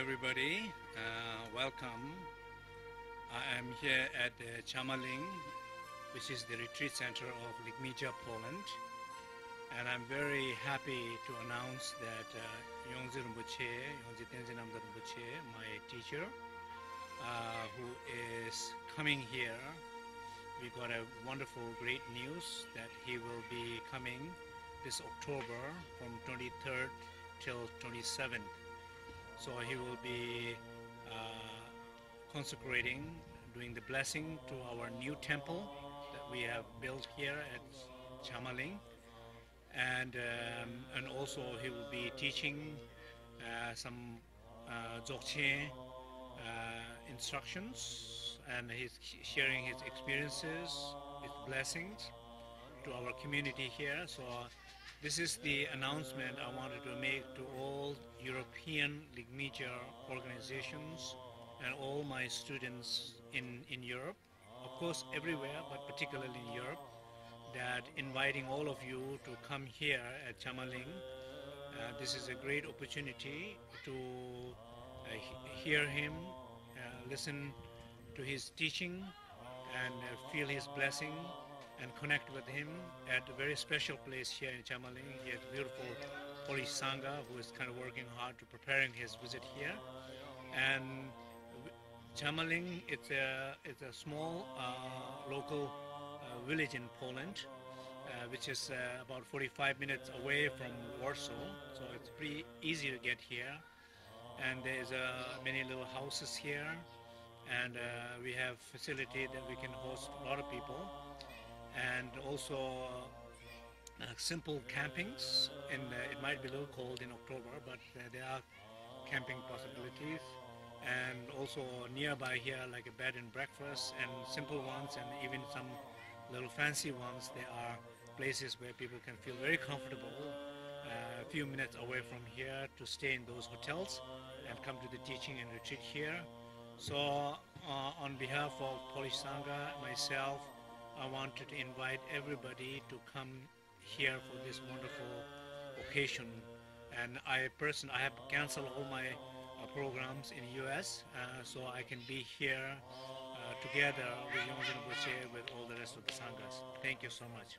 everybody. Welcome. I am here at Chamaling, which is the retreat center of Ligmija, Poland. And I'm very happy to announce that Yongdzin Tenzin Namdak Rinpoche, my teacher, who is coming here. We got a wonderful, great news that he will be coming this October from 23rd till 27th. So he will be consecrating, doing the blessing to our new temple that we have built here at Chamaling. And also he will be teaching some Dzogchen instructions, and he's sharing his experiences, his blessings to our community here. So this is the announcement I wanted to make to all European Ligmija organizations and all my students in Europe, of course everywhere, but particularly in Europe, that inviting all of you to come here at Chamaling. This is a great opportunity to hear him, listen to his teaching, and feel his blessing, and connect with him at a very special place here in Chamaling. He has beautiful Polish Sangha who is kind of working hard to preparing his visit here. And Chamaling, it's a small local village in Poland, which is about 45 minutes away from Warsaw, so it's pretty easy to get here. And there's many little houses here, and we have facility that we can host a lot of people, and also simple campings. And it might be a little cold in October, but there are camping possibilities. And also nearby here, like a bed and breakfast, and simple ones, and even some little fancy ones. There are places where people can feel very comfortable a few minutes away from here to stay in those hotels and come to the teaching and retreat here. So on behalf of Polish Sangha, myself, I wanted to invite everybody to come here for this wonderful occasion. And I have canceled all my programs in US, so I can be here together with Yongdzin Rinpoche, with all the rest of the Sanghas. Thank you so much.